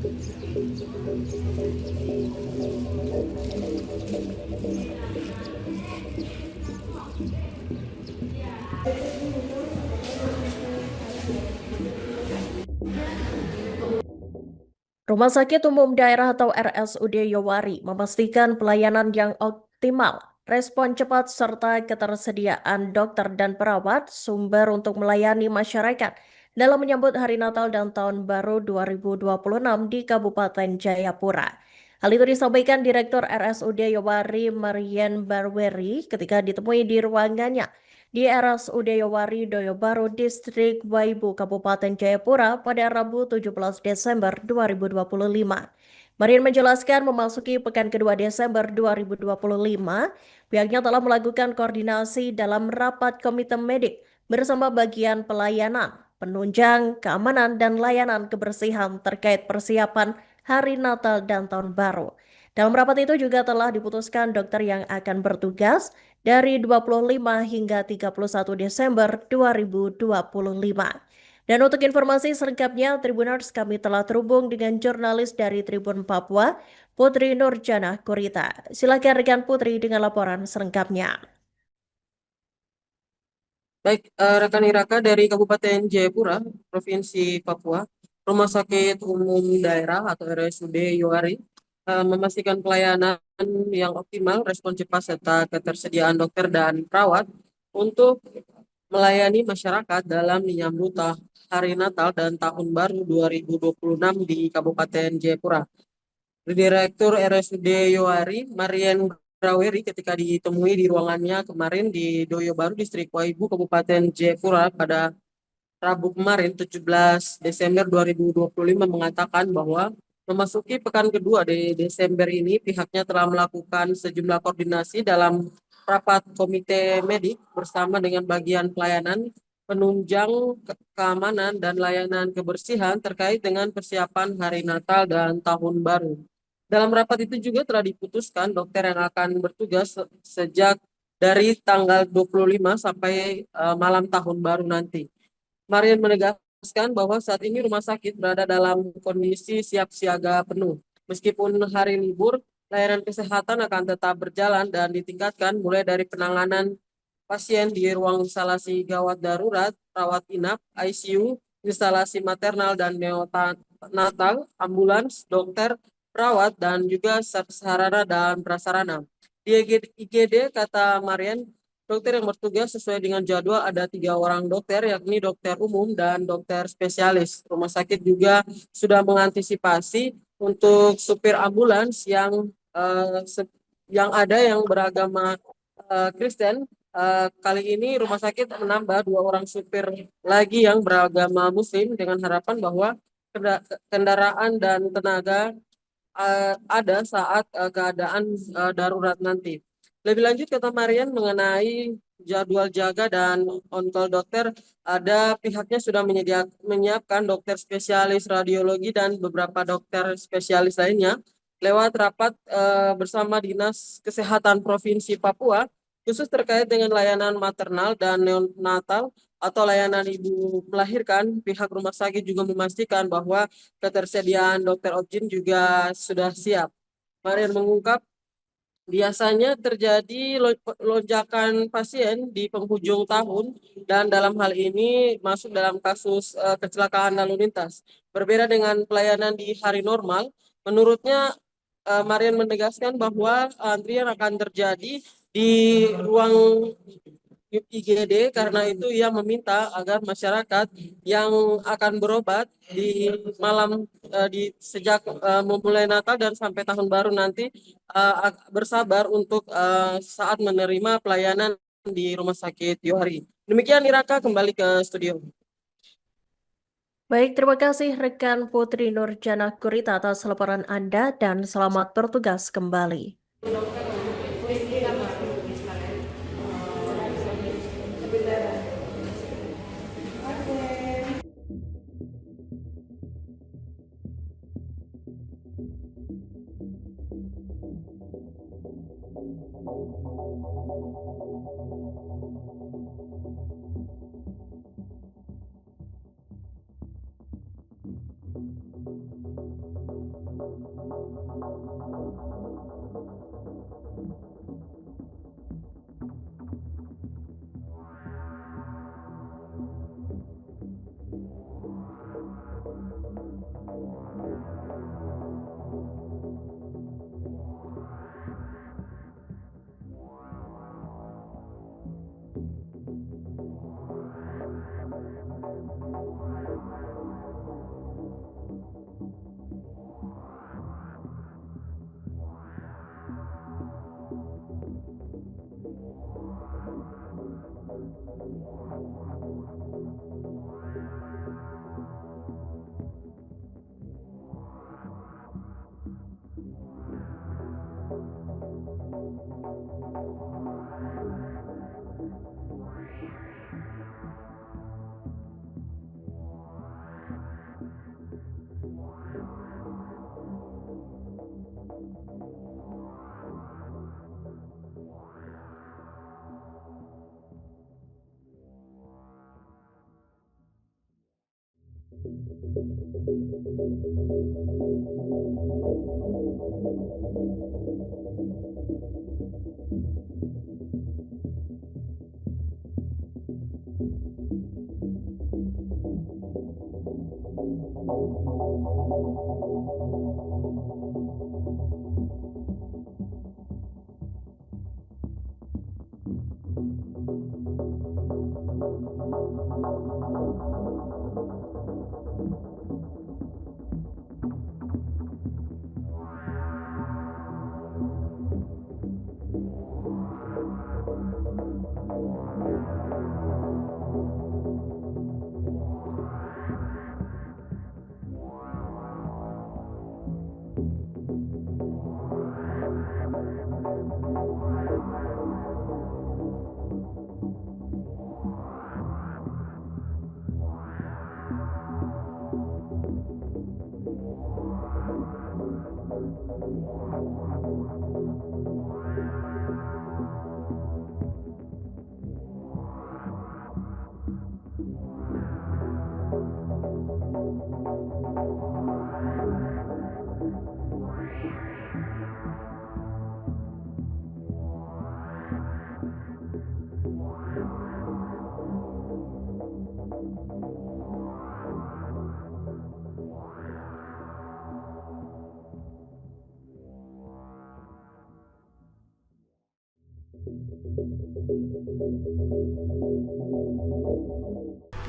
Rumah Sakit Umum Daerah atau RSUD Yowari memastikan pelayanan yang optimal, respon cepat, serta ketersediaan dokter dan perawat sumber untuk melayani masyarakat dalam menyambut Hari Natal dan Tahun Baru 2026 di Kabupaten Jayapura. Hal itu disampaikan Direktur RSUD Yowari Marian Barweri ketika ditemui di ruangannya di RSUD Yowari Doyobaru Distrik Waibu Kabupaten Jayapura pada Rabu 17 Desember 2025. Marin menjelaskan memasuki pekan kedua Desember 2025, pihaknya telah melakukan koordinasi dalam rapat komite medik bersama bagian pelayanan, penunjang, keamanan, dan layanan kebersihan terkait persiapan Hari Natal dan Tahun Baru. Dalam rapat itu juga telah diputuskan dokter yang akan bertugas dari 25 hingga 31 Desember 2025. Dan untuk informasi selengkapnya, Tribuners, kami telah terhubung dengan jurnalis dari Tribun Papua, Putri Nurjana Kurita. Silakan rekan Putri dengan laporan selengkapnya. Baik, rekan Iraka dari Kabupaten Jayapura, Provinsi Papua, Rumah Sakit Umum Daerah atau RSUD Yowari memastikan pelayanan yang optimal, respon cepat, serta ketersediaan dokter dan perawat untuk melayani masyarakat dalam menyambut Hari Natal dan Tahun Baru 2026 di Kabupaten Jayapura. Direktur RSUD Yowari, Marian Braweri, ketika ditemui di ruangannya kemarin di Doyo Baru, Distrik Waibu, Kabupaten Jayapura pada Rabu kemarin 17 Desember 2025 mengatakan bahwa memasuki pekan kedua di Desember ini pihaknya telah melakukan sejumlah koordinasi dalam rapat komite medik bersama dengan bagian pelayanan, penunjang, keamanan, dan layanan kebersihan terkait dengan persiapan Hari Natal dan Tahun Baru. Dalam rapat itu juga telah diputuskan dokter yang akan bertugas sejak dari tanggal 25 sampai malam Tahun Baru nanti. Marian menegaskan bahwa saat ini rumah sakit berada dalam kondisi siap siaga penuh. Meskipun hari libur, layanan kesehatan akan tetap berjalan dan ditingkatkan mulai dari penanganan pasien di ruang instalasi gawat darurat, rawat inap, ICU, instalasi maternal dan neonatal, ambulans, dokter, perawat, dan juga sarana dan prasarana. Di IGD, kata Marian, dokter yang bertugas sesuai dengan jadwal ada 3 orang dokter, yakni dokter umum dan dokter spesialis. Rumah sakit juga sudah mengantisipasi untuk supir ambulans yang ada yang beragama Kristen. Kali ini rumah sakit menambah 2 orang supir lagi yang beragama Muslim dengan harapan bahwa kendaraan dan tenaga ada saat keadaan darurat nanti. Lebih lanjut kata Marian mengenai jadwal jaga dan on-call dokter, ada pihaknya sudah menyiapkan dokter spesialis radiologi dan beberapa dokter spesialis lainnya lewat rapat bersama Dinas Kesehatan Provinsi Papua khusus terkait dengan layanan maternal dan neonatal atau layanan ibu melahirkan. Pihak rumah sakit juga memastikan bahwa ketersediaan dokter objin juga sudah siap. Marian mengungkap biasanya terjadi lonjakan pasien di penghujung tahun dan dalam hal ini masuk dalam kasus kecelakaan lalu lintas. Berbeda dengan pelayanan di hari normal, menurutnya Marian menegaskan bahwa antrian akan terjadi di ruang IGD, karena itu ia meminta agar masyarakat yang akan berobat di malam sejak memulai Natal dan sampai Tahun Baru nanti bersabar untuk saat menerima pelayanan di Rumah Sakit Yohari. Demikian Iraka, kembali ke studio. Baik, terima kasih rekan Putri Nurjana Kurita atas laporan Anda dan selamat bertugas kembali.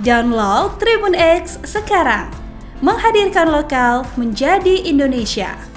Download Tribun X sekarang, menghadirkan lokal menjadi Indonesia.